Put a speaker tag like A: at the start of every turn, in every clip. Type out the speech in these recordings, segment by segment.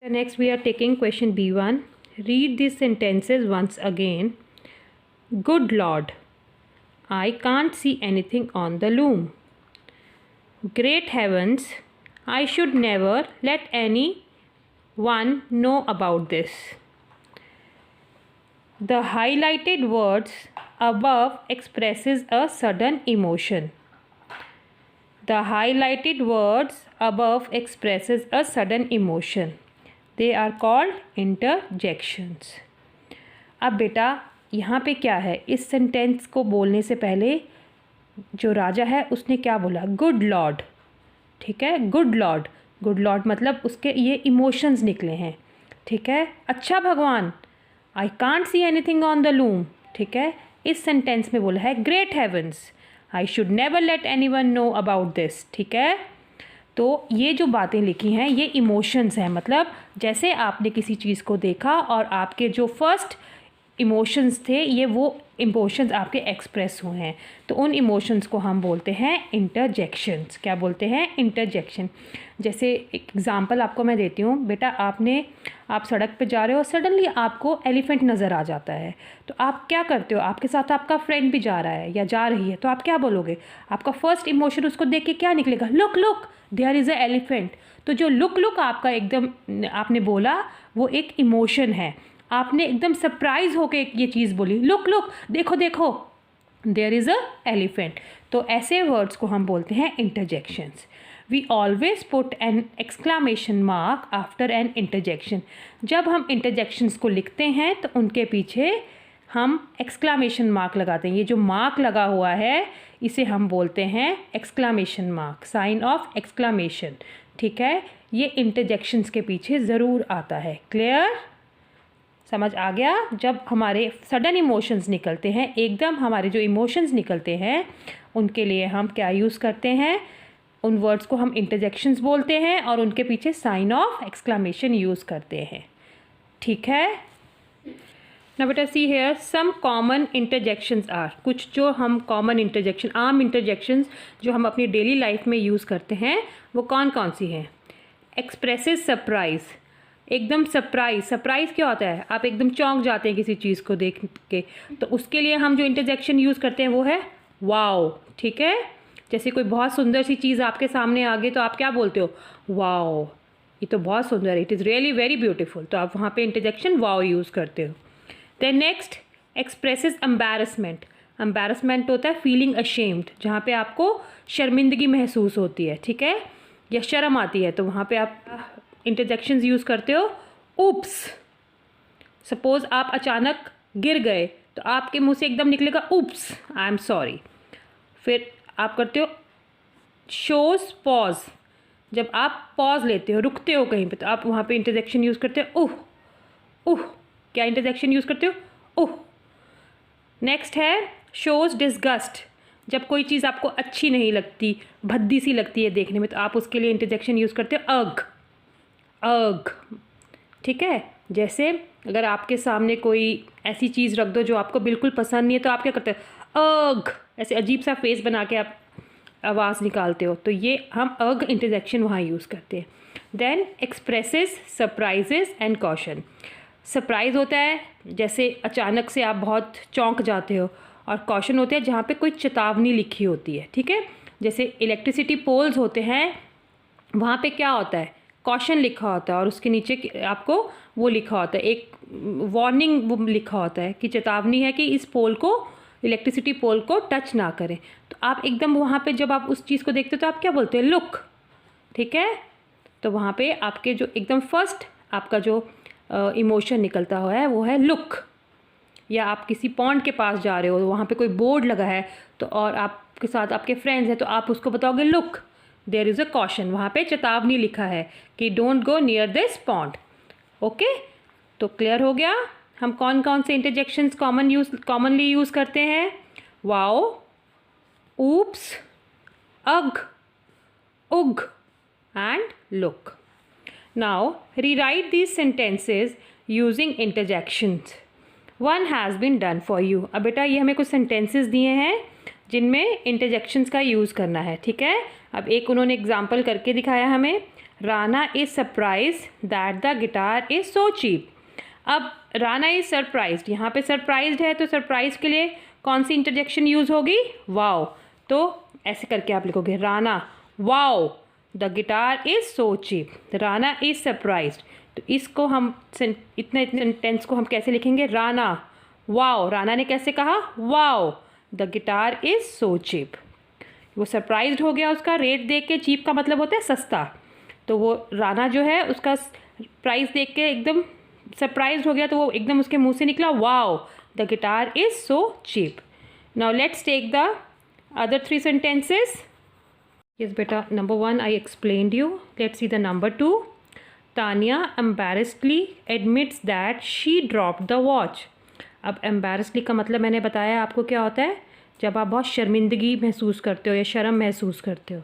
A: Next we are taking question B1. Read these sentences once again. Good Lord, I can't see anything on the loom. Great heavens, I should never let anyone know about this. The highlighted words above expresses a sudden emotion. The highlighted words above expresses a sudden emotion. They are called interjections. अब बेटा यहाँ पे क्या है, इस sentence को बोलने से पहले जो राजा है उसने क्या बोला, गुड लॉर्ड. ठीक है, गुड लॉर्ड. गुड लॉर्ड मतलब उसके ये इमोशंस निकले हैं. ठीक है, अच्छा भगवान. I can't see anything on the loom. ठीक है, इस सेंटेंस में बोला है great heavens, I should never let anyone know about this. ठीक है, तो ये जो बातें लिखी हैं ये इमोशंस हैं. मतलब जैसे आपने किसी चीज़ को देखा और आपके जो फर्स्ट इमोशंस थे ये वो इमोशंस आपके एक्सप्रेस हुए हैं, तो उन इमोशंस को हम बोलते हैं इंटरजेक्शंस. क्या बोलते हैं? इंटरजेक्शन. जैसे एक एग्ज़ाम्पल आपको मैं देती हूँ. बेटा आप सड़क पे जा रहे हो, सडनली आपको एलिफेंट नज़र आ जाता है, तो आप क्या करते हो? आपके साथ आपका फ्रेंड भी जा रहा है या जा रही है, तो आप क्या बोलोगे? आपका फर्स्ट इमोशन उसको देख के क्या निकलेगा? Look look there is a elephant. तो जो लुक आपका एकदम आपने बोला वो एक इमोशन है. आपने एकदम सरप्राइज होके ये चीज़ बोली, लुक देखो देखो देयर इज़ अ एलिफेंट. तो ऐसे वर्ड्स को हम बोलते हैं interjections. We always put an exclamation mark after an interjection. जब हम इंटरजेक्शंस को लिखते हैं तो उनके पीछे हम एक्सक्लामेशन मार्क लगाते हैं. ये जो मार्क लगा हुआ है इसे हम बोलते हैं exclamation mark, sign of exclamation. ठीक है, ये इंटरजेक्शंस के पीछे ज़रूर आता है. क्लियर? समझ आ गया? जब हमारे सडन इमोशंस निकलते हैं, एकदम हमारे जो इमोशंस निकलते हैं उनके लिए हम क्या यूज़ करते हैं? उन वर्ड्स को हम इंटरजेक्शंस बोलते हैं और उनके पीछे साइन ऑफ एक्सक्लामेशन यूज़ करते हैं. ठीक है, ना बेटा see here some common interjections are. कुछ जो हम कॉमन इंटरजेक्शन, आम इंटरजेक्शंस जो हम अपनी डेली लाइफ में यूज़ करते हैं वो कौन कौन सी हैं? Expresses surprise. एकदम सरप्राइज़ क्या होता है? आप एकदम चौंक जाते हैं किसी चीज़ को देख के, तो उसके लिए हम जो इंटरजेक्शन यूज़ करते हैं वो है वाओ. ठीक है, जैसे कोई बहुत सुंदर सी चीज़ आपके सामने आ गई तो आप क्या बोलते हो? वाओ, ये तो बहुत सुंदर है, it is really very beautiful. तो आप वहाँ पे इंटरजेक्शन वाओ यूज़ करते हो. Then next expresses embarrassment. Embarrassment होता है फीलिंग अशेम्ड, जहाँ पे आपको शर्मिंदगी महसूस होती है. ठीक है, या शर्म आती है, तो वहाँ पे आप इंटरजेक्शंस यूज़ करते हो. ऊप्स. सपोज़ आप अचानक गिर गए तो आपके मुंह से एकदम निकलेगा ऊप्स, आई एम सॉरी. फिर आप करते हो शोज़ पॉज. जब आप पॉज लेते हो, रुकते हो कहीं पे, तो आप वहाँ पे इंटरजेक्शन यूज़ करते हो उह. क्या इंटरजेक्शन यूज़ करते हो? उह. नेक्स्ट है शोज़ डिस्गस्ट. जब कोई चीज़ आपको अच्छी नहीं लगती, भद्दी सी लगती है देखने में, तो आप उसके लिए इंटरजेक्शन यूज़ करते हो अग. ठीक है, जैसे अगर आपके सामने कोई ऐसी चीज़ रख दो जो आपको बिल्कुल पसंद नहीं है, तो आप क्या करते हो? अग. ऐसे अजीब सा फेस बना के आप आवाज़ निकालते हो, तो ये हम अग इंटरजेक्शन वहाँ यूज़ करते हैं. Then expresses surprises and caution. Surprise होता है जैसे अचानक से आप बहुत चौंक जाते हो, और कॉशन होते हैं जहाँ पे कोई चेतावनी लिखी होती है. ठीक है, जैसे इलेक्ट्रिसिटी पोल्स होते हैं, वहाँ पे क्या होता है? कॉशन लिखा होता है और उसके नीचे आपको वो लिखा होता है, एक वार्निंग वो लिखा होता है कि चेतावनी है कि इस पोल को, इलेक्ट्रिसिटी पोल को टच ना करें. तो आप एकदम वहाँ पे जब आप उस चीज़ को देखते हो तो आप क्या बोलते हो? लुक. ठीक है, तो वहाँ पे आपके जो एकदम फर्स्ट आपका जो इमोशन निकलता हुआ है वो है लुक. या आप किसी पॉन्ड के पास जा रहे हो, वहाँ पे कोई बोर्ड लगा है, तो और आपके साथ आपके फ्रेंड्स हैं, तो आप उसको बताओगे look there is a caution. वहाँ पे चेतावनी लिखा है कि don't go near this pond. Okay, तो क्लियर हो गया हम कौन कौन से इंटरजेक्शंस कॉमनली यूज़ करते हैं? Wow, oops, ugh, ugh and look. Now rewrite these sentences using interjections. One has been done for you. अब बेटा ये हमें कुछ सेंटेंसेस दिए हैं जिनमें इंटरजेक्शंस का यूज़ करना है. ठीक है, अब एक उन्होंने एग्जाम्पल करके दिखाया हमें. Rana is surprise that the guitar is so cheap. अब राना इज सरप्राइज्ड, यहाँ पे सरप्राइज्ड है तो सरप्राइज के लिए कौन सी इंटरजेक्शन यूज़ होगी? वाओ। तो ऐसे करके आप लिखोगे Rana wow the guitar is so cheap, Rana is surprised. तो इसको हम इतने सेंटेंस को हम कैसे लिखेंगे? राना वाओ, राना ने कैसे कहा? Wow the guitar is so cheap. वो सरप्राइज्ड हो गया, उसका रेट देख के, चीप का मतलब होता है सस्ता, तो वो राना जो है उसका प्राइस देख के एकदम सरप्राइज्ड हो गया, तो वो एकदम उसके मुंह से निकला wow the guitar is so cheap. Now let's take the other 3 sentences. Yes beta, number 1 I explained you. Let's see the number 2. Tanya embarrassedly admits that she dropped the watch. अब embarrassedly का मतलब मैंने बताया आपको क्या होता है, जब आप बहुत शर्मिंदगी महसूस करते हो या शर्म महसूस करते हो।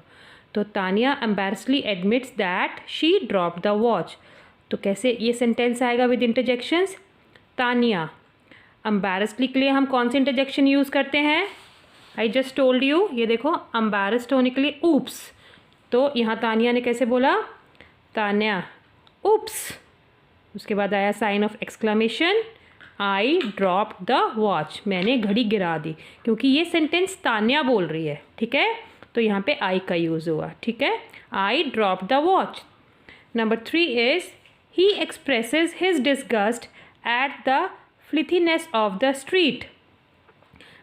A: तो Tania embarrassedly admits that she dropped the watch. तो कैसे ये सेंटेंस आएगा विद इंटरजेक्शंस? तानिया embarrassedly के लिए हम कौन से इंटरजेक्शन यूज़ करते हैं? आई जस्ट टोल्ड यू, ये देखो embarrassed होने के लिए ऊप्स। तो यहाँ तानिया ने कैसे बोला? तानिया ऊप्स। उसके बाद आया sign of exclamation, I drop the watch, मैंने घड़ी गिरा दी, क्योंकि ये सेंटेंस तानिया बोल रही है, ठीक है, तो यहाँ पे आई का यूज़ हुआ, ठीक है, I drop the watch. Number 3 is he expresses his disgust at the filthiness of the street.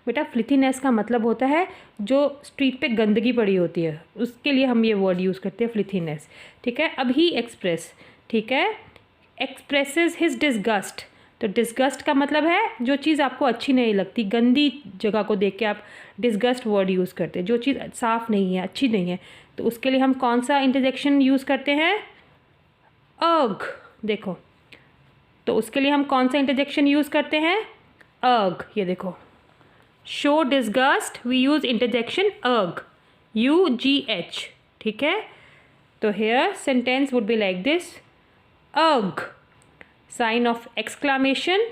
A: बेटा फ्लिथीनेस का मतलब होता है जो स्ट्रीट पे गंदगी पड़ी होती है, उसके लिए हम ये वर्ड यूज़ करते हैं फ्लिथीनेस, ठीक है। अब ही एक्सप्रेस, ठीक है, एक्सप्रेसेस हिज डिसगस्ट, तो डिसगस्ट का मतलब है जो चीज़ आपको अच्छी नहीं लगती, गंदी जगह को देख के आप डिसगस्ट वर्ड यूज़ करते हैं, जो चीज़ साफ़ नहीं है, अच्छी नहीं है, तो उसके लिए हम कौन सा इंटरजेक्शन यूज़ करते हैं? अग। देखो, तो उसके लिए हम कौन सा इंटरजेक्शन यूज़ करते हैं? अग। ये देखो, show disgust we use interjection ugh, UGH, ठीक है। तो here sentence would be like this, ugh sign of exclamation,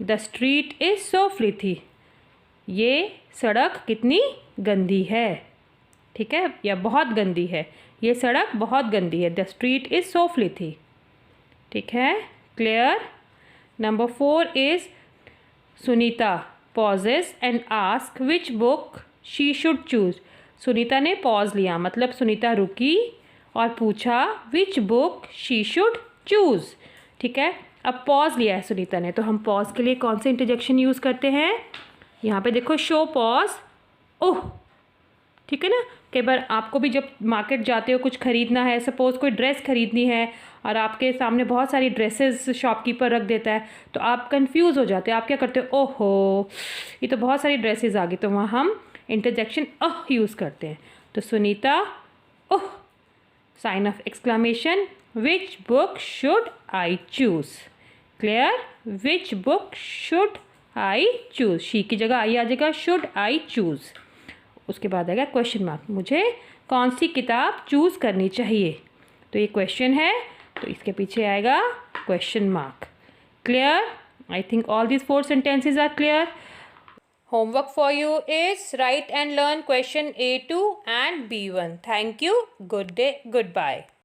A: the street is so filthy, ये सड़क कितनी गंदी है, ठीक है, या बहुत गंदी है, ये सड़क बहुत गंदी है, the street is so filthy, ठीक है, clear. Number 4 is Sunita pauses and ask which book she should choose. Sunita ने पॉज लिया, मतलब सुनीता रुकी और पूछा which book she should choose, ठीक है। अब पॉज लिया है सुनीता ने, तो हम पॉज के लिए कौन से इंटरजेक्शन यूज़ करते हैं? यहाँ पे देखो, शो पॉज ओह, ठीक है ना। कई बार आपको भी जब मार्केट जाते हो कुछ ख़रीदना है, सपोज़ कोई ड्रेस ख़रीदनी है और आपके सामने बहुत सारी ड्रेसेस शॉपकीपर रख देता है, तो आप कंफ्यूज हो जाते हो, आप क्या करते हो? ओहो, ये तो बहुत सारी ड्रेसेस आ गई, तो वहाँ हम इंटरजेक्शन अह यूज़ करते हैं। तो Sunita oh sign of exclamation, which book should I choose, clear, which book should I choose, she की जगह आई आ जाएगा, शुड आई चूज़। उसके बाद आएगा क्वेश्चन मार्क, मुझे कौन सी किताब चूज़ करनी चाहिए, तो ये क्वेश्चन है, तो इसके पीछे आएगा question mark, clear. I think all these 4 sentences are clear. Homework for you is write and learn question A2 and B1। Thank you, good day, good bye.